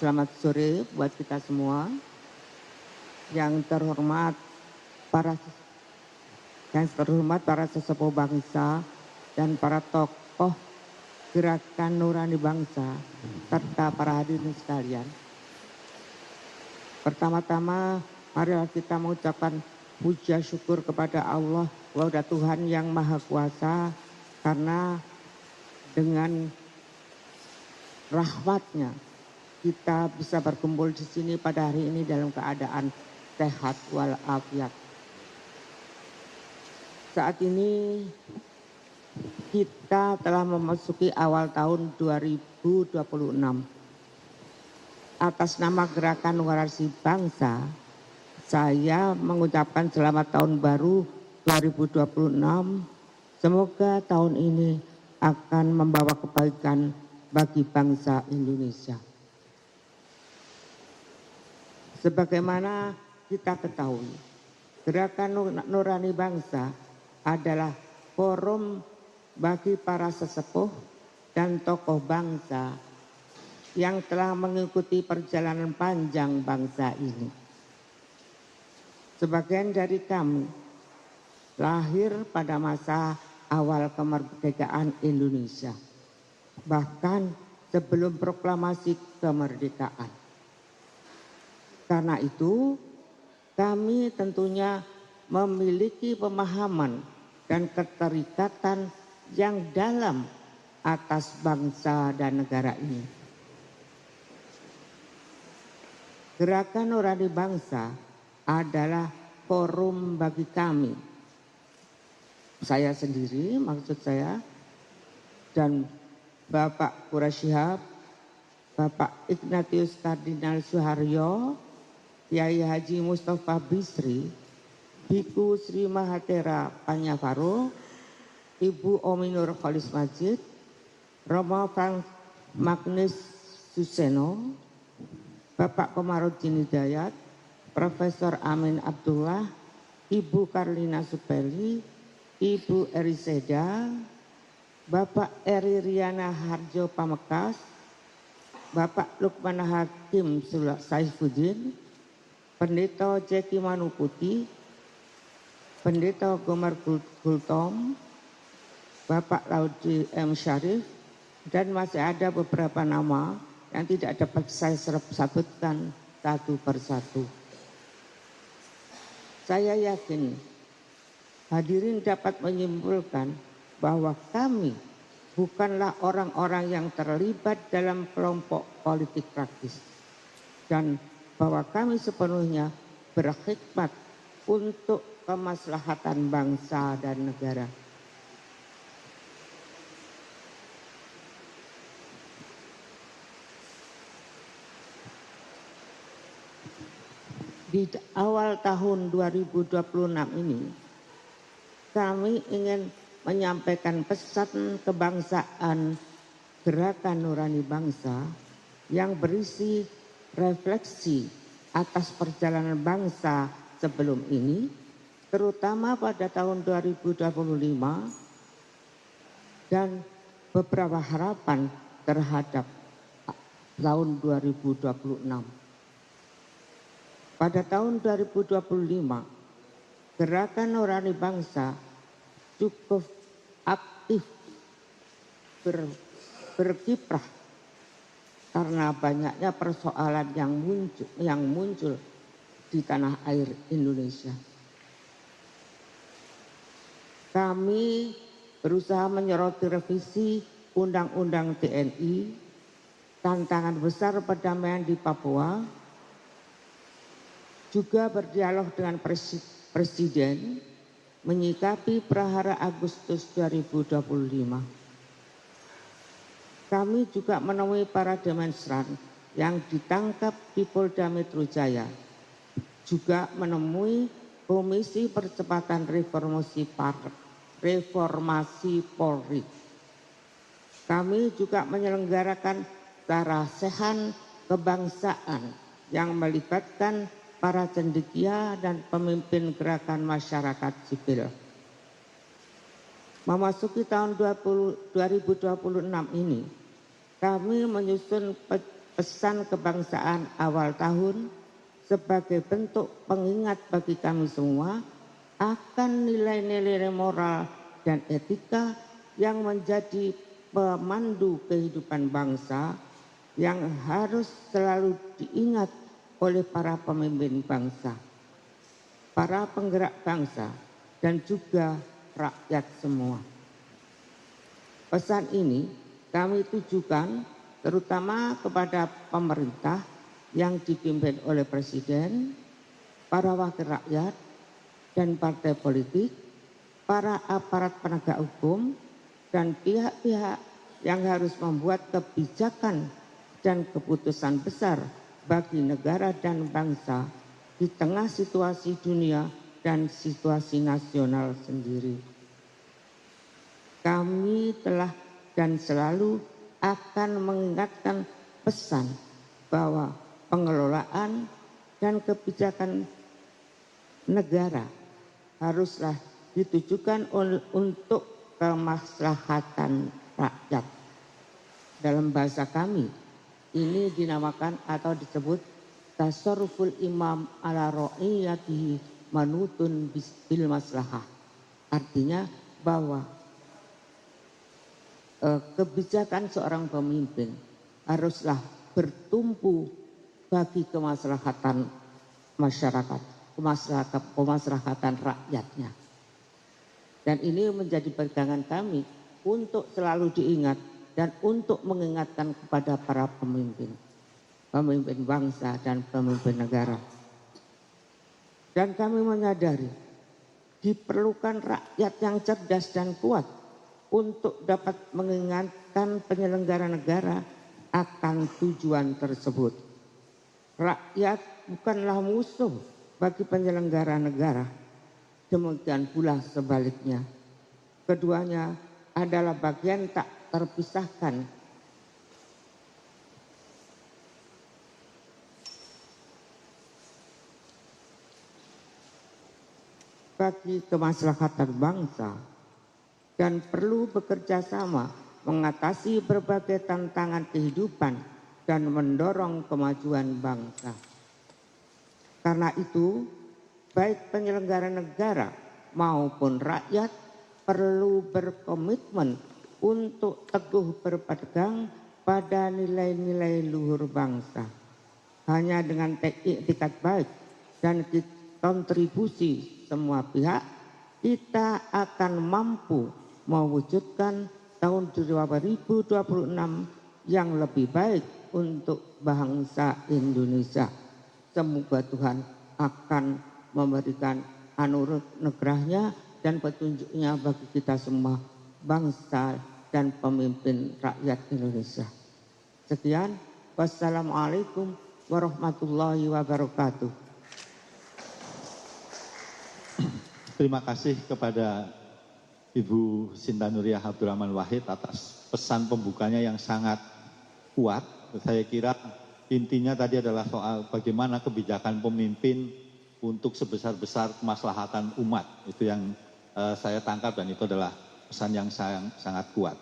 Selamat sore buat kita semua. Yang terhormat para sesepuh bangsa dan para tokoh Gerakan Nurani Bangsa serta para hadirin sekalian. Pertama-tama marilah kita mengucapkan puja syukur kepada Allah, kepada Tuhan yang Maha Kuasa, karena dengan rahmat-Nya kita bisa berkumpul di sini pada hari ini dalam keadaan sehat walafiat. Saat ini kita telah memasuki awal tahun 2026. Atas nama Gerakan Nurani Bangsa, saya mengucapkan selamat tahun baru 2026. Semoga tahun ini akan membawa kebaikan bagi bangsa Indonesia. Sebagaimana kita ketahui, Gerakan Nurani Bangsa adalah forum bagi para sesepuh dan tokoh bangsa yang telah mengikuti perjalanan panjang bangsa ini. Sebagian dari kami lahir pada masa awal kemerdekaan Indonesia, bahkan sebelum proklamasi kemerdekaan. Karena itu, kami tentunya memiliki pemahaman dan keterikatan yang dalam atas bangsa dan negara ini. Gerakan Nurani Bangsa adalah forum bagi kami. Saya sendiri, maksud saya, dan Bapak Quraish Shihab, Bapak Ignatius Kardinal Suharyo, Kiai Haji Mustafa Bisri, Biku Sri Mahatera Panyavaro, Ibu Ominur Khalis Majid, Romo Frank Magnus Suseno, Bapak Komarudin Hidayat, Profesor Amin Abdullah, Ibu Karlina Supeli, Ibu Eriseda, Bapak Eri Riana Harjo Pamekas, Bapak Lukman Hakim Saifuddin, Pendeta Jeki Manuputi, Pendeta Gomar Gultom, Bapak Laudi M. Syarif, dan masih ada beberapa nama yang tidak dapat saya sebutkan satu persatu. Saya yakin hadirin dapat menyimpulkan bahwa kami bukanlah orang-orang yang terlibat dalam kelompok politik praktis, dan bahwa kami sepenuhnya berkhidmat untuk kemaslahatan bangsa dan negara. Di awal tahun 2026 ini, kami ingin menyampaikan pesan kebangsaan Gerakan Nurani Bangsa yang berisi refleksi atas perjalanan bangsa sebelum ini, terutama pada tahun 2025, dan beberapa harapan terhadap tahun 2026. Pada tahun 2025, Gerakan Nurani Bangsa cukup aktif berkiprah karena banyaknya persoalan yang muncul di tanah air Indonesia. Kami berusaha menyoroti revisi Undang-Undang TNI, tantangan besar perdamaian di Papua, juga berdialog dengan Presiden menyikapi Prahara Agustus 2025. Kami juga menemui para demonstran yang ditangkap di Polda Metro Jaya, juga menemui Komisi Percepatan Reformasi Polri. Kami juga menyelenggarakan sarasehan kebangsaan yang melibatkan para cendekia dan pemimpin gerakan masyarakat sipil. Memasuki tahun 2026 ini, kami menyusun pesan kebangsaan awal tahun sebagai bentuk pengingat bagi kami semua akan nilai-nilai moral dan etika yang menjadi pemandu kehidupan bangsa yang harus selalu diingat oleh para pemimpin bangsa, para penggerak bangsa, dan juga rakyat semua. Pesan ini kami tujukan terutama kepada pemerintah yang dipimpin oleh Presiden, para wakil rakyat, dan partai politik, para aparat penegak hukum, dan pihak-pihak yang harus membuat kebijakan dan keputusan besar bagi negara dan bangsa di tengah situasi dunia dan situasi nasional sendiri. Kami telah dan selalu akan mengingatkan pesan bahwa pengelolaan dan kebijakan negara haruslah ditujukan untuk kemaslahatan rakyat. Dalam bahasa kami, ini dinamakan atau disebut tasarruful imam ala ra'iyatihi manutun bil maslahah. Artinya bahwa kebijakan seorang pemimpin haruslah bertumpu bagi kemaslahatan masyarakat, kemaslahatan rakyatnya. Dan ini menjadi pegangan kami untuk selalu diingat dan untuk mengingatkan kepada para pemimpin bangsa dan pemimpin negara. Dan kami menyadari diperlukan rakyat yang cerdas dan kuat untuk dapat mengingatkan penyelenggara negara akan tujuan tersebut. Rakyat bukanlah musuh bagi penyelenggara negara, demikian pula sebaliknya. Keduanya adalah bagian tak terpisahkan bagi kemaslahatan bangsa dan perlu bekerja sama mengatasi berbagai tantangan kehidupan dan mendorong kemajuan bangsa. Karena itu, baik penyelenggara negara maupun rakyat perlu berkomitmen untuk teguh berpegang pada nilai-nilai luhur bangsa. Hanya dengan etikat baik dan kontribusi semua pihak, kita akan mampu mewujudkan tahun 2026 yang lebih baik untuk bangsa Indonesia. Semoga Tuhan akan memberikan anugerahnya dan petunjuknya bagi kita semua, bangsa dan pemimpin rakyat Indonesia. Sekian, wassalamualaikum warahmatullahi wabarakatuh. Terima kasih kepada Ibu Sinta Nuriyah Abdurrahman Wahid atas pesan pembukanya yang sangat kuat. Saya kira intinya tadi adalah soal bagaimana kebijakan pemimpin untuk sebesar-besar kemaslahatan umat. Itu yang saya tangkap dan itu adalah pesan yang sangat kuat.